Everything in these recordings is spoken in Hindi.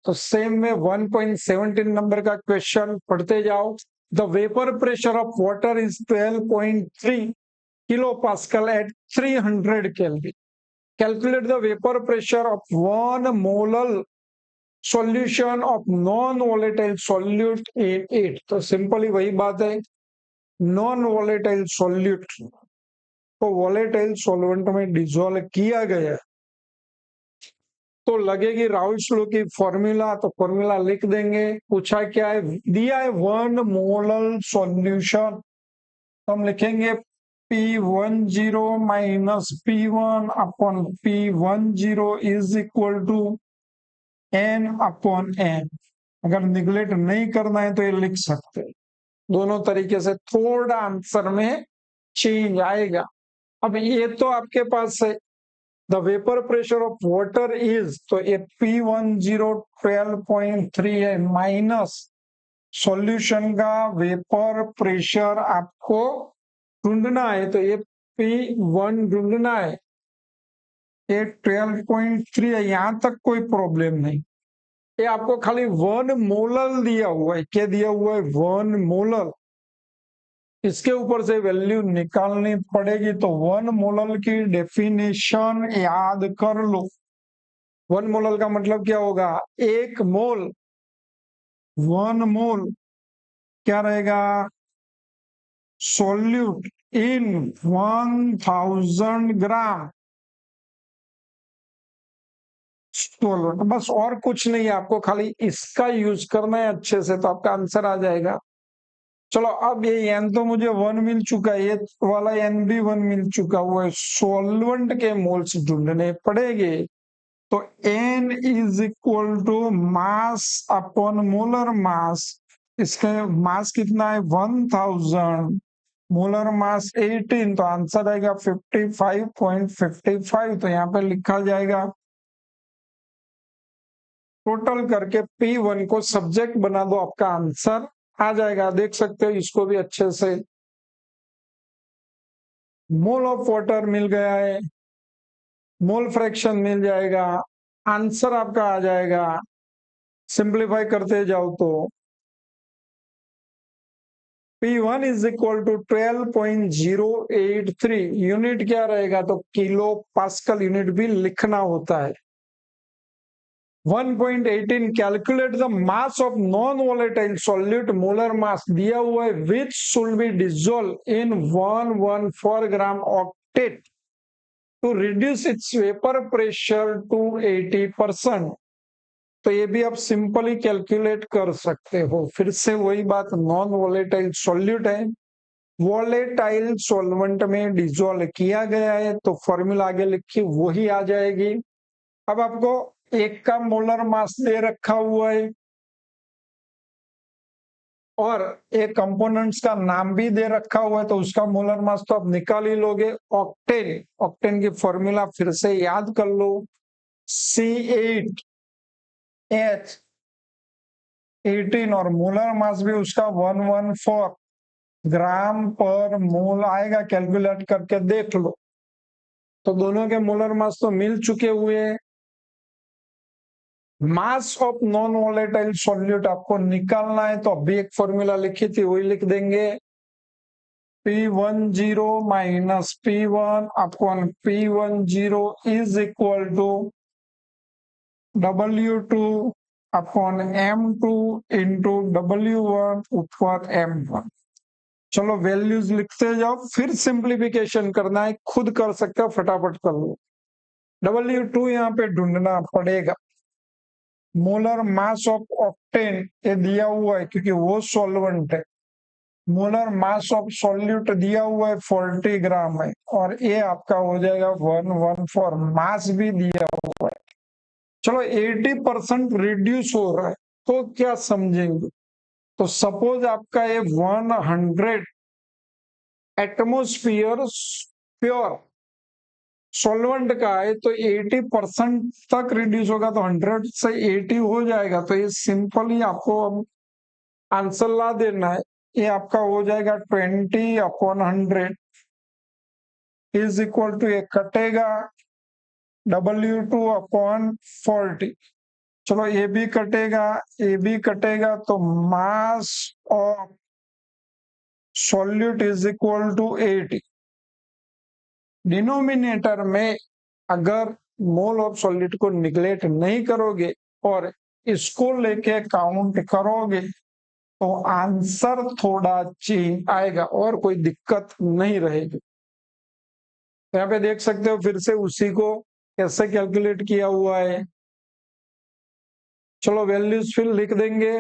तो सेम में 1.17 नंबर का क्वेश्चन पढ़ते जाओ। The vapour pressure of water is 12.3 kilo pascal at 300 kelvin. Calculate the vapour pressure of 1 molar solution of non volatile solute in it. तो सिंपली वही बात है, नॉन वोलेटाइल सॉल्यूट को वोलेटाइल सॉल्वेंट में डिसॉल्व किया गया तो लगेगी राउल्स लॉ की फॉर्मूला, तो फॉर्मूला लिख देंगे। पूछा क्या है, दिया है 1 मोलर सॉल्यूशन, तो हम लिखेंगे P10 minus P1 upon P10 is equal to N upon N। अगर निगलेक्ट नहीं करना है तो ये लिख सकते हैं, दोनों तरीके से थोड़ा आंसर में चेंज आएगा। अब ये तो आपके पास है, the vapour pressure of water is, तो ये P10 12.3 है माइनस सॉल्यूशन का वेपर प्रेशर आपको ढूंढना है, तो ये P1 ढूंढना है, ये 12.3 है, यहां तक कोई प्रॉब्लम नहीं। ये आपको खाली 1 मोलर दिया हुआ है, क्या दिया हुआ है 1 मोलर, इसके ऊपर से वैल्यू निकालनी पड़ेगी। तो 1 मोलर की डेफिनेशन याद कर लो। 1 मोलर का मतलब क्या होगा, 1 मोल, 1 मोल क्या रहेगा, सोल्यूट इन 1000 ग्राम सोल्यूट। बस और कुछ नहीं है, आपको खाली इसका यूज करना है अच्छे से, तो आपका आंसर आ जाएगा। चलो अब ये एन तो मुझे 1 मिल चुका है, ये वाला एन भी 1 मिल चुका हुआ है, सोलवेंट के मोल्स ढूंढने पड़ेंगे। तो N is equal to mass upon molar mass, इसका मास कितना है 1000, मोलर मास 18, तो आंसर आएगा 55.55। तो यहाँ पे लिखा जाएगा, टोटल करके P1 को सब्जेक्ट बना दो, आपका आंसर आ जाएगा। देख सकते हो इसको भी अच्छे से, मोल ऑफ वाटर मिल गया है, मोल फ्रैक्शन मिल जाएगा, आंसर आपका आ जाएगा। सिंप्लीफाई करते जाओ तो P1 is equal to 12.083, unit क्या रहेगा, तो किलो पास्कल यूनिट भी लिखना होता है। 1.18 calculate the mass of non volatile solute, molar mass दिया हुआ है, which should be dissolve in 114 gram octet to reduce its vapour pressure to 80%। तो ये भी आप सिंपली कैलकुलेट कर सकते हो। फिर से वही बात, नॉन वोलेटाइल सॉल्यूट है, वोलेटाइल सॉल्वेंट में डिसॉल्व किया गया है, तो फॉर्मूला आगे लिखी वही आ जाएगी। अब आपको एक का मोलर मास दे रखा हुआ है और एक कंपोनेंट्स का नाम भी दे रखा हुआ है, तो उसका मोलर मास तो आप निकाल ही लोगे। ऑक्टेन, ऑक्टेन की फॉर्मूला फिर से याद कर लो, C8H18, और मोलर मास भी उसका 114 ग्राम पर मोल आएगा, कैलकुलेट करके देख लो। तो दोनों के मोलर मास तो मिल चुके हुए हैं। मास ऑफ नॉन वोलेटाइल सॉल्यूट आपको निकालना है, तो अभी एक फॉर्मूला लिखी थी वही लिख देंगे, P10 minus P1 upon P10 is equal to W2 upon M2 into W1 ऊपर M1। चलो वैल्यूज लिखते जाओ, फिर सिंप्लीफिकेशन करना है, खुद कर सकते हो, फटाफट कर लो। W2 यहाँ पे ढूंढना पड़ेगा। मोलर मास ऑफ ऑक्टेन ये दिया हुआ है क्योंकि वो सॉल्वेंट है, मोलर मास ऑफ सॉल्यूट दिया हुआ है 40 ग्राम है, और ये आपका हो जाएगा 114, मास भी दिया हुआ है। चलो 80% रिड्यूस हो रहा है, तो क्या समझेंगे, तो सपोज आपका ये 100 एटमोस्फियर प्योर सॉल्वेंट का है, तो 80% तक रिड्यूस होगा, तो 100 से 80 हो जाएगा। तो ये सिंपली आपको आंसर ला देना है, ये आपका हो जाएगा 20/100 इज इक्वल टू, ये कटेगा W2/40। चलो ये भी कटेगा, ये भी कटेगा, तो mass of solute is equal to 80। Denominator में अगर मोल ऑफ सॉल्यूट को निगलेक्ट नहीं करोगे और इसको लेके काउंट करोगे तो आंसर थोड़ा चेंज आएगा और कोई दिक्कत नहीं रहेगी। यहाँ पे देख सकते हो फिर से उसी को कैसे कैलकुलेट किया हुआ है। चलो वैल्यूज फिर लिख देंगे।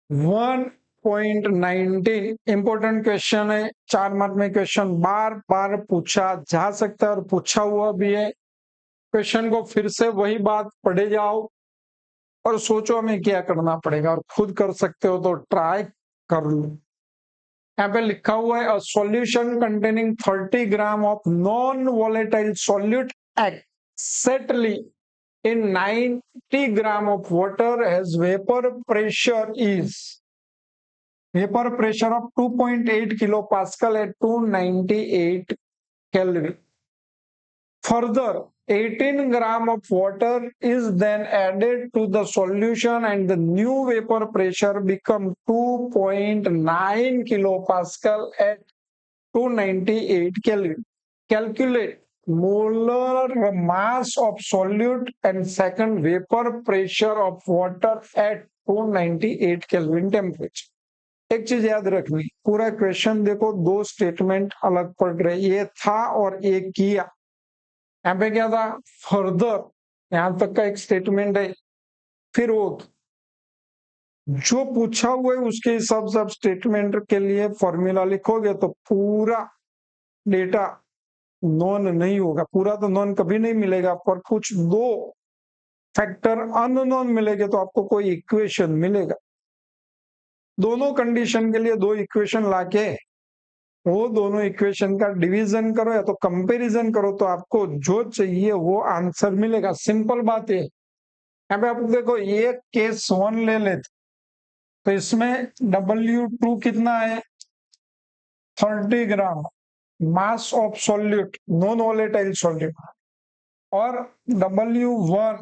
1.19 इंपॉर्टेंट क्वेश्चन है, 4 मार्क में क्वेश्चन बार बार पूछा जा सकता है और पूछा हुआ भी है। क्वेश्चन को फिर से वही बात पढ़े जाओ और सोचो हमें क्या करना पड़ेगा, और खुद कर सकते हो तो ट्राई कर लो। यहाँ पे लिखा हुआ है solution containing 30 gram of non volatile solute exactly in 90 gram of water has vapor pressure of 2.8 kilopascal at 298 Kelvin. Further, 18 gram of water is then added to the solution and the new vapor pressure become 2.9 kilopascal at 298 Kelvin. Calculate molar mass of solute and second vapor pressure of water at 298 Kelvin temperature. एक चीज याद रखनी, पूरा क्वेश्चन देखो, दो स्टेटमेंट अलग पड़ रहे, ये था और ये किया। यहाँ पे क्या था, फर्दर, यहां तक का एक स्टेटमेंट है, फिर वो जो पूछा हुआ है उसके हिसाब से आप स्टेटमेंट के लिए फॉर्मूला लिखोगे तो पूरा डेटा नॉन नहीं होगा। पूरा तो नॉन कभी नहीं मिलेगा, पर कुछ दो फैक्टर अननोन मिलेंगे तो आपको कोई इक्वेशन मिलेगा। दोनों कंडीशन के लिए दो इक्वेशन लाके वो दोनों इक्वेशन का डिवीजन करो या तो कंपैरिजन करो तो आपको जो चाहिए वो आंसर मिलेगा। सिंपल बात है। यहाँ पे आप देखो, ये केस 1 ले लेते तो इसमें W2 कितना है, 30 gram mass of solute, non volatile solute, और W1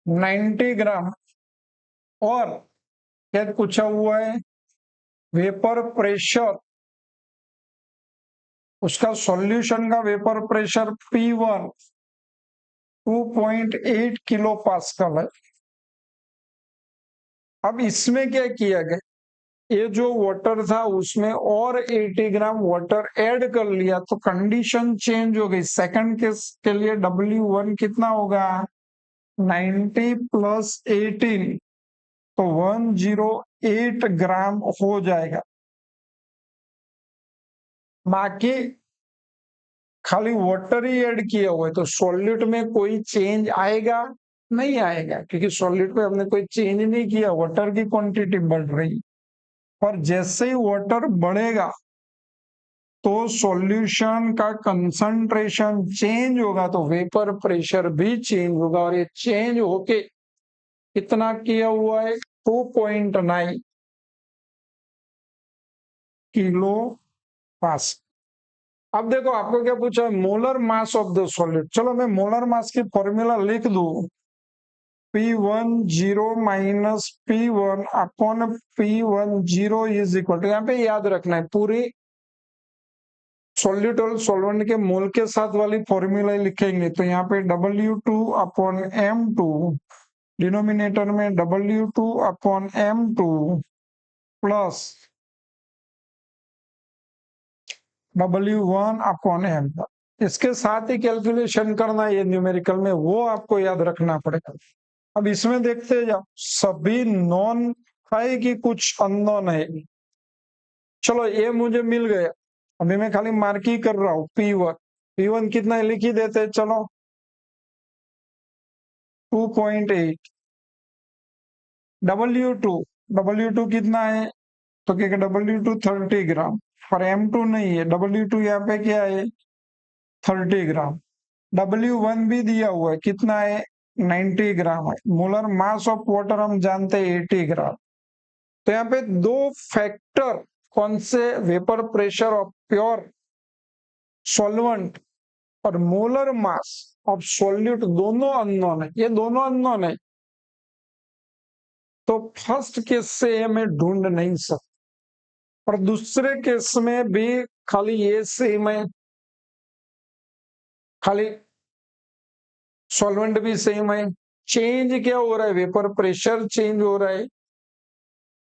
90 ग्राम, और क्या पूछा हुआ है, वेपर प्रेशर, उसका सॉल्यूशन का vapour pressure P1 2.8 kilo pascal है। अब इसमें क्या किया गया, ये जो वाटर था उसमें और 80 ग्राम वाटर ऐड कर लिया तो कंडीशन चेंज हो गई। सेकंड केस के लिए W1 कितना होगा, 90 प्लस 18 तो 108 ग्राम हो जाएगा। बाकी खाली वाटर ही ऐड किया हुआ है तो सॉल्यूट में कोई चेंज आएगा नहीं आएगा, क्योंकि सॉल्यूट पे हमने कोई चेंज नहीं किया, वाटर की क्वांटिटी बढ़ रही। और जैसे ही वाटर बढ़ेगा तो सॉल्यूशन का कंसंट्रेशन चेंज होगा तो वेपर प्रेशर भी चेंज होगा, और ये चेंज होके कितना किया हुआ है, 2.9 किलो पास। अब देखो आपको क्या पूछा है, molar mass of the solid. चलो मैं मोलर मास की फॉर्मूला लिख दू, P10 minus P1 upon P10 is equal to, यहाँ पे याद रखना है पूरी सॉल्यूट और सॉल्वेंट के मोल के साथ वाली फॉर्मूला लिखेंगे तो यहाँ पे W2 अपॉन M2, डिनोमिनेटर में W2 upon M2 plus W1 upon M1। इसके साथ ही कैलकुलेशन करना है ये न्यूमेरिकल में, वो आपको याद रखना पड़ेगा। अब इसमें देखते जाओ, सभी नॉन है कि कुछ अननोन है। चलो ये मुझे मिल गया, अभी मैं खाली मार्क ही कर रहा हूँ। P1 कितना है लिख ही देते, चलो 2.8। W2 कितना है, तो क्या W2 30 ग्राम, पर M2 नहीं है, W2 यहाँ पे क्या है 30 ग्राम। W1 भी दिया हुआ है, कितना है 90 ग्राम है। मोलर मास ऑफ वाटर हम जानते हैं 80 ग्राम। तो यहाँ पे दो फैक्टर कौन से, vapour pressure of pure solvent और मोलर मास ऑफ सॉल्यूट दोनों अननोन है, ये दोनों अननोन है, तो फर्स्ट केस से मैं ढूंढ नहीं सकता, और दूसरे केस में भी खाली ये सेम है, खाली सॉल्वेंट भी सेम है। चेंज क्या हो रहा है, वेपर प्रेशर चेंज हो रहा है,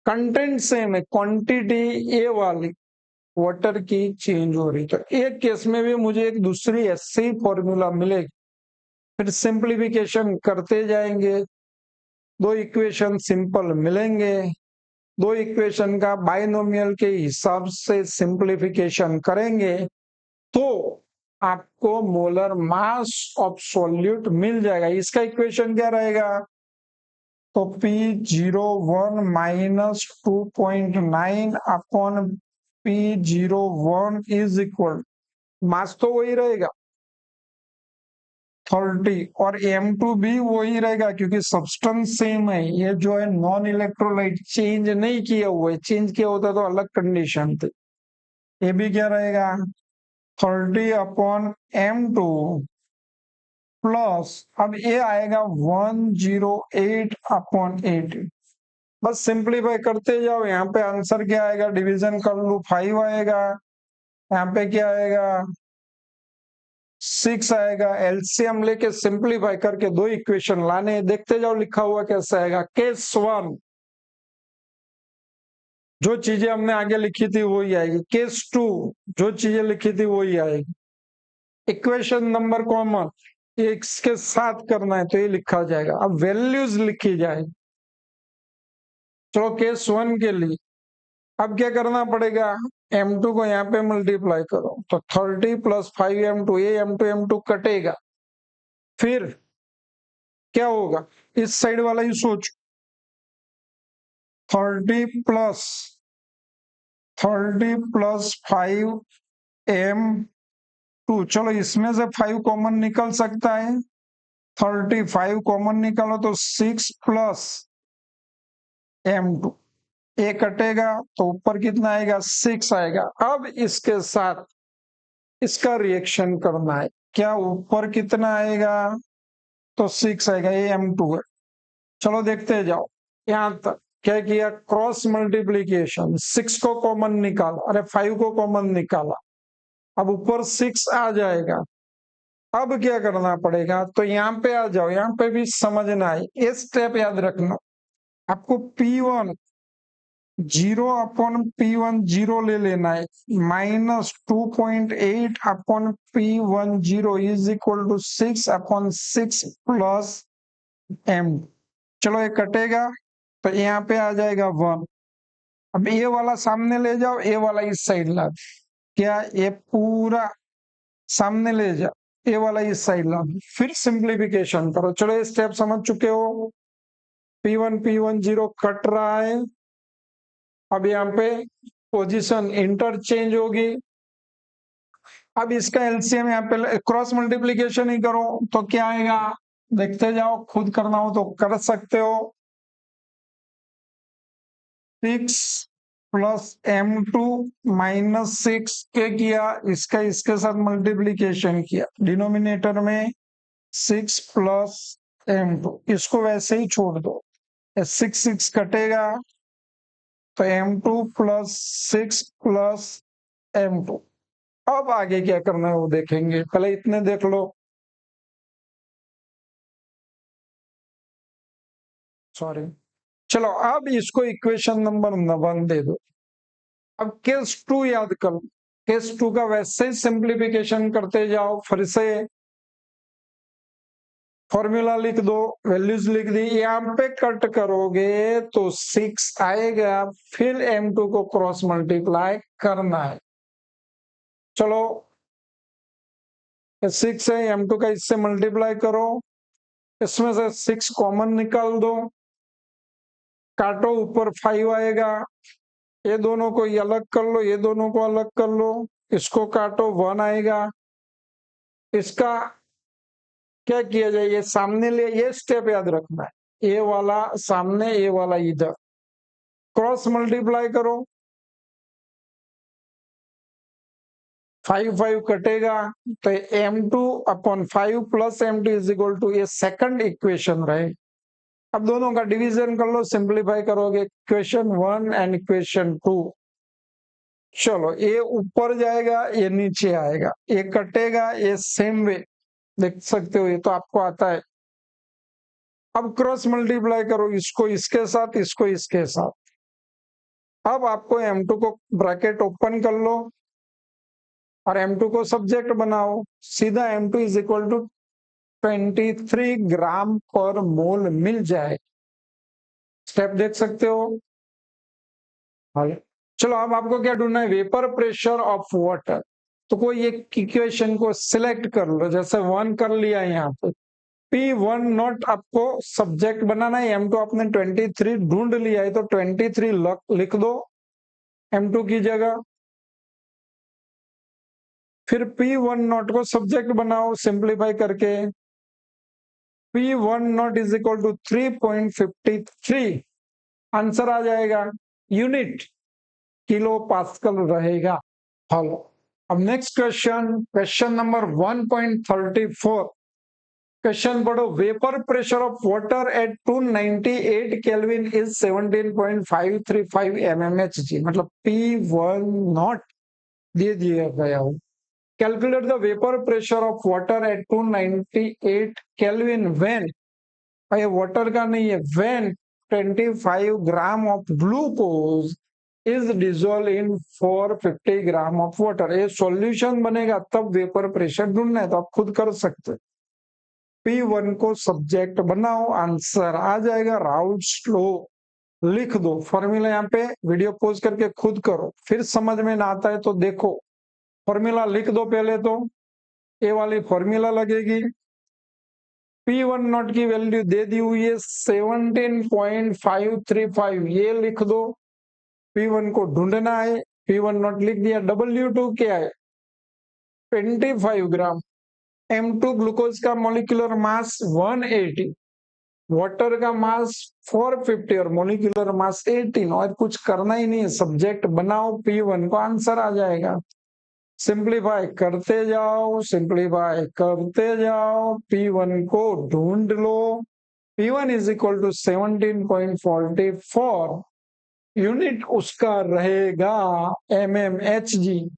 कंटेंट सेम है, क्वांटिटी ये वाली वाटर की चेंज हो रही। तो एक केस में भी मुझे एक दूसरी ऐसी फॉर्मूला मिलेगी, फिर सिंप्लीफिकेशन करते जाएंगे, दो इक्वेशन सिंपल मिलेंगे, दो इक्वेशन का बाइनोमियल के हिसाब से सिंप्लीफिकेशन करेंगे तो आपको मोलर मास ऑफ सॉल्यूट मिल जाएगा। इसका इक्वेशन क्या रहेगा, तो P01 minus 2.9 upon P01 is equal, mass तो वही रहेगा 30 और M2 भी वही रहेगा क्योंकि सब्सटेंस सेम है। ये जो है नॉन इलेक्ट्रोलाइट चेंज नहीं किया हुआ है, चेंज किया होता तो अलग कंडीशन थी। ये भी क्या रहेगा 30 अपॉन M2 प्लस, अब ये आएगा 108 अपॉन 8। बस सिंप्लीफाई करते जाओ, यहाँ पे आंसर क्या आएगा, डिवीजन कर लू 5 आएगा, यहाँ पे क्या आएगा 6 आएगा, एलसीएम लेके सिंप्लीफाई करके दो इक्वेशन लाने, देखते जाओ लिखा हुआ कैसा आएगा। केस 1 जो चीजें हमने आगे लिखी थी वही आएगी, केस 2 जो चीजें लिखी थी वही आएगी। इक्वेशन नंबर कॉमन इसके साथ करना है तो ये लिखा जाएगा, अब वैल्यूज लिखी जाएगी। चलो केस 1 के लिए अब क्या करना पड़ेगा, M2 को यहाँ पे मल्टीप्लाई करो तो 30 प्लस 5M2, ये M2 कटेगा, फिर क्या होगा, इस साइड वाला ही सोच, 30 प्लस 5M2, चलो इसमें से 5 कॉमन निकल सकता है, 35 कॉमन निकालो तो 6 प्लस M2, ए कटेगा तो ऊपर कितना आएगा 6 आएगा। अब इसके साथ इसका रिएक्शन करना है, क्या ऊपर कितना आएगा, तो 6 आएगा, ये M2 है। चलो देखते जाओ यहां तक क्या किया, क्रॉस मल्टीप्लीकेशन, 6 को कॉमन निकाला, अरे 5 को कॉमन निकाला, अब ऊपर 6 आ जाएगा। अब क्या करना पड़ेगा, तो यहाँ पे आ जाओ, यहाँ पे भी समझना है, ये स्टेप याद रखना आपको, P1 0 अपॉन P1 0 ले लेना है, minus 2.8 upon P10 is equal to 6 upon 6 plus M। चलो ये कटेगा तो यहाँ पे आ जाएगा 1। अब ये वाला सामने ले जाओ, ये वाला इस साइड ला, क्या ये पूरा सामने ले जाओ, ये वाला इस साइड ला, फिर सिंप्लीफिकेशन करो। चलो ये स्टेप समझ चुके हो, P10 कट रहा है, अब यहाँ पे पोजीशन इंटरचेंज होगी। अब इसका एलसीएम यहाँ पे क्रॉस मल्टीप्लीकेशन ही करो तो क्या आएगा, देखते जाओ, खुद करना हो तो कर सकते हो। 6 प्लस M2 माइनस 6 के किया, इसका इसके साथ मल्टीप्लीकेशन किया, डिनोमिनेटर में 6 प्लस M2, इसको वैसे ही छोड़ दो, 6 कटेगा तो M2 प्लस 6 प्लस M2। अब आगे क्या करना है वो देखेंगे, पहले इतने देख लो, सॉरी। चलो अब इसको इक्वेशन नंबर 1 दे दो। अब केस 2 याद कर लो, केस 2 का वैसे ही सिंप्लीफिकेशन करते जाओ, फिर से फॉर्मूला लिख दो, वैल्यूज लिख दी, यहाँ पे कट करोगे तो 6 आएगा, फिर M2 को क्रॉस मल्टीप्लाई करना है। चलो 6 है, M2 का इससे मल्टीप्लाई करो, इसमें से 6 कॉमन निकाल दो, काटो, ऊपर 5 आएगा, ये दोनों को अलग कर लो, ये दोनों को अलग कर लो, इसको काटो 1 आएगा। इसका क्या किया जाए, ये सामने ले, ये स्टेप याद रखना है, ये वाला सामने, ये वाला इधर, क्रॉस मल्टीप्लाई करो, 5 कटेगा तो m2/5 plus m2 is equal to ये सेकंड इक्वेशन रहे। अब दोनों का डिवीजन कर लो, सिंप्लीफाई करोगे इक्वेशन 1 एंड इक्वेशन 2। चलो ये ऊपर जाएगा, ये नीचे आएगा, ये कटेगा, ये सेम वे देख सकते हो, ये तो आपको आता है। अब क्रॉस मल्टीप्लाई करो, इसको इसके साथ, इसको इसके साथ। अब आपको m2 को ब्रैकेट ओपन कर लो और m2 को सब्जेक्ट बनाओ, सीधा m2 इज इक्वल टू 23 ग्राम पर मोल मिल जाए। स्टेप देख सकते हो। चलो अब आपको क्या ढूंढना है, वेपर प्रेशर ऑफ वाटर। तो कोई एक इक्वेशन को सिलेक्ट कर लो, जैसे 1 कर लिया यहाँ पे, P1 नॉट आपको सब्जेक्ट बनाना है, m2 आपने 23 ढूंढ लिया है तो 23 लिख दो m2 की जगह। फिर P1 नॉट को सब्जेक्ट बनाओ सिंप्लीफाई करके, P1 not is equal to 3.53, answer आ जाएगा, यूनिट किलो पास्कल रहेगा। हेलो, अब next question, question number 1.34। Question पढ़ो, vapour pressure of water at 298 kelvin is 17.535 mmHg, मतलब P1 नॉट दे दिया गया हो। Calculate the vapour pressure of water at 298 kelvin when, ये वाटर का नहीं है, when 25 gram of glucose is dissolve in 450 gram of water. ये सॉल्यूशन बनेगा तब वेपर प्रेशर ढूंढना है, तो आप खुद कर सकते हैं। P1 को सब्जेक्ट बनाओ, आंसर आ जाएगा, राउल्ट्स लॉ लिख दो। फॉर्मूला यहाँ पे वीडियो पॉज करके खुद करो, फिर समझ में ना आता है तो देखो, फॉर्मूला लिख दो पहले तो। ए वाली फॉर्मूला लगेगी, P1 नॉट की वैल्यू दे दी हुई है 17.535, ये लिख दो। P1 को ढूंढना है, P1 नॉट लिख दिया, W2 क्या है 25 ग्राम, M2 ग्लूकोज का मॉलिक्यूलर मास 180, वाटर का मास 450 और मॉलिक्यूलर मास 18, और कुछ करना ही नहीं है, सब्जेक्ट बनाओ P1 को, आंसर आ जाएगा। सिंप्लीफाई करते जाओ, सिंप्लीफाई करते जाओ, P1 को ढूंढ लो। P1 is equal to 17.44, unit उसका रहेगा mmHg।